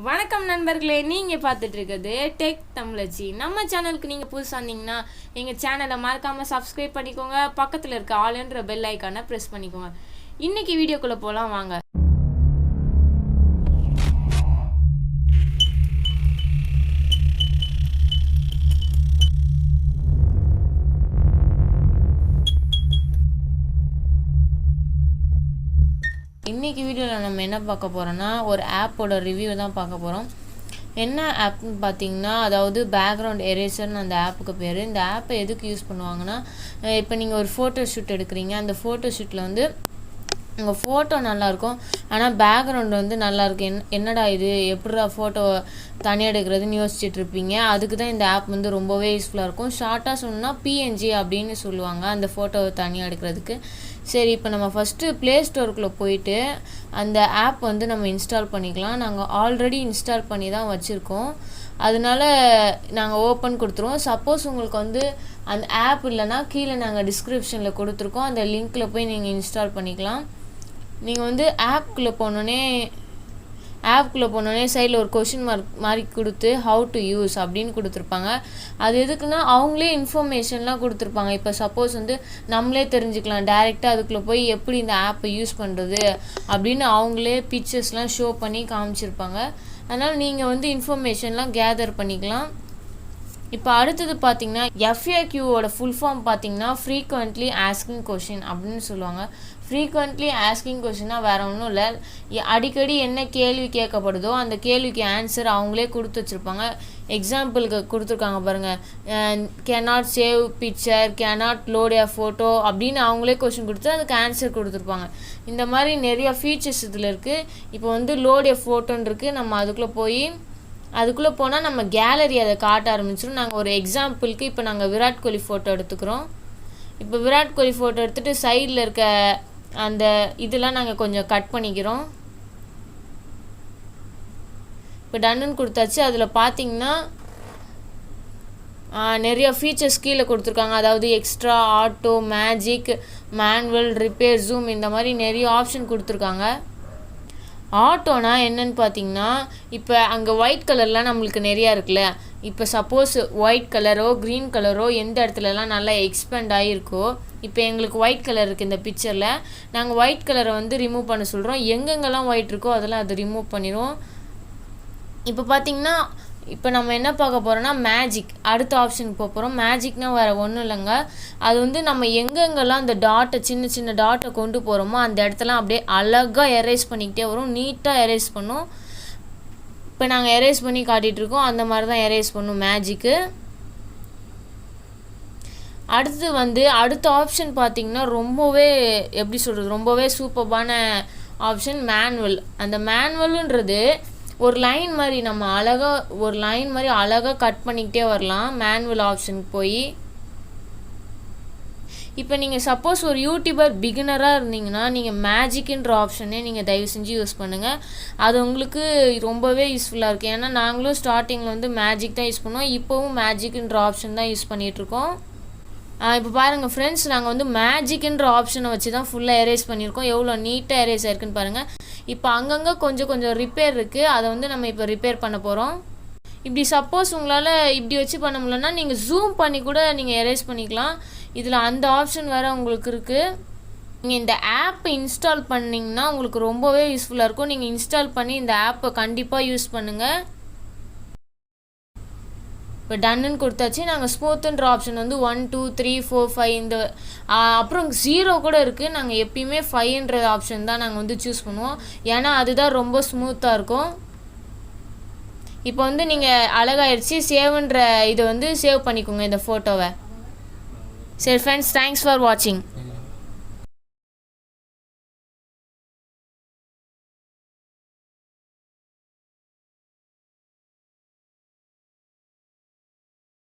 வணக்கம் நண்பர்களே, நீங்கள் பார்த்துட்டு இருக்கிறது டெக் தமிழச்சி. நம்ம சேனலுக்கு நீங்கள் புதுசாக இருந்தீங்கன்னா எங்கள் சேனலை மறக்காமல் சப்ஸ்கிரைப் பண்ணிக்கோங்க. பக்கத்தில் இருக்க ஆல்ன்ற பெல் ஐக்கானை ப்ரெஸ் பண்ணிக்கோங்க. இன்றைக்கி வீடியோக்குள்ளே போகலாம் வாங்க. இன்றைக்கி வீடியோவில் நம்ம என்ன பார்க்க போகிறோன்னா ஒரு ஆப்போட ரிவ்யூ தான் பார்க்க போகிறோம். என்ன ஆப்னு பார்த்தீங்கன்னா, அதாவது பேக்ரவுண்ட் எரேசர்னு அந்த ஆப்புக்கு பேர். இந்த ஆப்பை எதுக்கு யூஸ் பண்ணுவாங்கன்னா, இப்போ நீங்கள் ஒரு ஃபோட்டோ ஷூட் எடுக்கிறீங்க, அந்த ஃபோட்டோ ஷூட்டில் வந்து உங்கள் ஃபோட்டோ நல்லாயிருக்கும், ஆனால் பேக்ரவுண்டு வந்து நல்லாயிருக்கு. என்னடா இது, எப்படிடா ஃபோட்டோ தனியாக எடுக்கிறதுன்னு யோசிச்சுட்ருப்பீங்க. அதுக்கு தான் இந்த ஆப் வந்து ரொம்பவே யூஸ்ஃபுல்லாக இருக்கும். ஷார்ட்டாக சொன்னோன்னா பிஎன்ஜி அப்படின்னு சொல்லுவாங்க அந்த ஃபோட்டோவை தனியாக எடுக்கிறதுக்கு. சரி, இப்போ நம்ம ஃபஸ்ட்டு ப்ளே ஸ்டோருக்குள்ளே போயிட்டு அந்த ஆப் வந்து நம்ம இன்ஸ்டால் பண்ணிக்கலாம். நாங்கள் ஆல்ரெடி இன்ஸ்டால் பண்ணி தான் வச்சுருக்கோம், அதனால நாங்கள் ஓப்பன் கொடுத்துருவோம். சப்போஸ் உங்களுக்கு வந்து அந்த ஆப் இல்லைன்னா கீழே நாங்கள் டிஸ்கிரிப்ஷனில் கொடுத்துருக்கோம், அந்த லிங்க்கில் போய் நீங்கள் இன்ஸ்டால் பண்ணிக்கலாம். நீங்கள் வந்து ஆப்புக்குள்ளே போனோடனே சைடில் ஒரு கொஷின் மார்க் மாதிரி கொடுத்து ஹவு டு யூஸ் அப்படின்னு கொடுத்துருப்பாங்க. அது எதுக்குன்னா அவங்களே இன்ஃபர்மேஷன்லாம் கொடுத்துருப்பாங்க. இப்போ சப்போஸ் வந்து நம்மளே தெரிஞ்சுக்கலாம், டைரெக்டாக அதுக்குள்ளே போய் எப்படி இந்த ஆப்பை யூஸ் பண்ணுறது அப்படின்னு அவங்களே பிக்சர்ஸ்லாம் ஷோ பண்ணி காமிச்சிருப்பாங்க. அதனால் நீங்கள் வந்து இன்ஃபர்மேஷன்லாம் கேதர் பண்ணிக்கலாம். இப்போ அடுத்தது பார்த்தீங்கன்னா, எஃப்ஏக்யூவோட ஃபுல் ஃபார்ம் பார்த்தீங்கன்னா ஃப்ரீக்வெண்ட்லி ஆஸ்கிங் கொஷின் அப்படின்னு சொல்லுவாங்க. ஃப்ரீக்வெண்ட்லி ஆஸ்கிங் கொஷின்னா வேறு ஒன்றும் இல்லை, அடிக்கடி என்ன கேள்வி கேட்கப்படுதோ அந்த கேள்விக்கு ஆன்சர் அவங்களே கொடுத்து வச்சுருப்பாங்க. எக்ஸாம்பிளுக்கு கொடுத்துருக்காங்க பாருங்கள், cannot save picture, cannot load A photo அப்படின்னு அவங்களே கொஷின் கொடுத்து அதுக்கு ஆன்சர் கொடுத்துருப்பாங்க. இந்த மாதிரி நிறையா ஃபீச்சர்ஸ் இதில் இருக்குது. இப்போ வந்து லோட் ஏ ஃபோட்டோன்னு இருக்குது, நம்ம அதுக்குள்ளே போனால் நம்ம கேலரி அதை காட்ட ஆரம்பிச்சிடும். நாங்கள் ஒரு எக்ஸாம்பிளுக்கு இப்போ நாங்கள் விராட் கோலி ஃபோட்டோ எடுத்துக்கிறோம். இப்போ விராட் கோலி ஃபோட்டோ எடுத்துகிட்டு சைடில் இருக்க அந்த இதெல்லாம் நாங்கள் கொஞ்சம் கட் பண்ணிக்கிறோம். இப்போ டன்னுன்னு கொடுத்தாச்சு. அதில் பார்த்தீங்கன்னா நிறைய ஃபீச்சர்ஸ் கீழே கொடுத்துருக்காங்க. அதாவது extra, auto, magic, manual, repair, zoom, இந்த மாதிரி நிறைய ஆப்ஷன் கொடுத்துருக்காங்க. ஆட்டோனா என்னன்னு பார்த்தீங்கன்னா, இப்போ அங்கே ஒயிட் கலர்லாம் நம்மளுக்கு நிறையா இருக்குல்ல, இப்போ சப்போஸ் ஒயிட் கலரோ க்ரீன் கலரோ எந்த இடத்துலலாம் நல்லா எக்ஸ்பெண்ட் ஆகிருக்கோ, இப்போ எங்களுக்கு ஒயிட் கலர் இருக்குது இந்த பிக்சரில், நாங்கள் ஒயிட் கலரை வந்து ரிமூவ் பண்ண சொல்கிறோம். எங்கெங்கெல்லாம் ஒயிட் இருக்கோ அதெல்லாம் அது ரிமூவ் பண்ணிடுவோம். இப்போ பார்த்தீங்கன்னா, இப்போ நம்ம என்ன பார்க்க போகிறோன்னா மேஜிக், அடுத்த ஆப்ஷனுக்கு போக போகிறோம். மேஜிக்னால் வேறு ஒன்றும் இல்லைங்க, அது வந்து நம்ம எங்கெங்கெல்லாம் அந்த டாட்டை சின்ன சின்ன டாட்டை கொண்டு போகிறோமோ அந்த இடத்தெல்லாம் அப்படியே அழகாக எரேஸ் பண்ணிக்கிட்டே வரும், நீட்டாக எரேஸ் பண்ணும். இப்போ நாங்கள் எரேஸ் பண்ணி காட்டிகிட்ருக்கோம், அந்த மாதிரி தான் எரேஸ் பண்ணும் மேஜிக்கு. அடுத்து வந்து அடுத்த ஆப்ஷன் பார்த்திங்கன்னா ரொம்பவே எப்படி சொல்கிறது, ரொம்பவே சூப்பர்பான ஆப்ஷன் மேனுவல். அந்த மேனுவலுன்றது ஒரு லைன் மாதிரி நம்ம அழகாக கட் பண்ணிக்கிட்டே வரலாம் மேனுவல் ஆப்ஷனுக்கு போய். இப்போ நீங்கள் சப்போஸ் ஒரு யூடியூபர் பிகினராக இருந்தீங்கன்னா நீங்கள் மேஜிக்ன்ற ஆப்ஷனே நீங்கள் தயவு செஞ்சு யூஸ் பண்ணுங்கள். அது உங்களுக்கு ரொம்பவே யூஸ்ஃபுல்லாக இருக்குது. ஏன்னா நாங்களும் ஸ்டார்டிங்கில் வந்து மேஜிக் தான் யூஸ் பண்ணுவோம், இப்போவும் மேஜிக்ன்ற ஆப்ஷன் தான் யூஸ் பண்ணிகிட்ருக்கோம். இப்போ பாருங்கள் ஃப்ரெண்ட்ஸ், நாங்கள் வந்து மேஜிக்ன்ற ஆப்ஷனை வச்சு தான் ஃபுல்லாக எரேஸ் பண்ணியிருக்கோம். எவ்வளோ நீட்டாக எரேஸ் ஆயிருக்குன்னு பாருங்கள். இப்போ அங்கங்கே கொஞ்சம் ரிப்பேர் இருக்குது, அதை வந்து நம்ம இப்போ ரிப்பேர் பண்ண போகிறோம். இப்படி சப்போஸ் உங்களால் இப்படி வச்சு பண்ண முடியலன்னா நீங்கள் ஜூம் பண்ணி கூட நீங்கள் எரேஸ் பண்ணிக்கலாம். இதில் அந்த ஆப்ஷன் வேறு உங்களுக்கு இருக்குது. நீங்கள் இந்த ஆப்பை இன்ஸ்டால் பண்ணிங்கன்னா உங்களுக்கு ரொம்பவே யூஸ்ஃபுல்லாக இருக்கும். நீங்கள் இன்ஸ்டால் பண்ணி இந்த ஆப்பை கண்டிப்பாக யூஸ் பண்ணுங்கள். இப்போ டன்னுன்னு கொடுத்தாச்சு. நாங்கள் ஸ்மூத்துன்ற ஆப்ஷன் வந்து 1 2 3 4 5 இந்த அப்புறம் 0 கூட இருக்குது. நாங்கள் எப்பயுமே 5ன்ற ஆப்ஷன் தான் நாங்கள் வந்து சூஸ் பண்ணுவோம், ஏன்னா அதுதான் ரொம்ப ஸ்மூத்தாக இருக்கும். இப்போ வந்து நீங்கள் அழகாயிடுச்சு, சேவ்ன்ற இதை வந்து சேவ் பண்ணிக்கோங்க இந்த ஃபோட்டோவை. சரி ஃப்ரெண்ட்ஸ், தேங்க்ஸ் ஃபார் வாட்சிங்.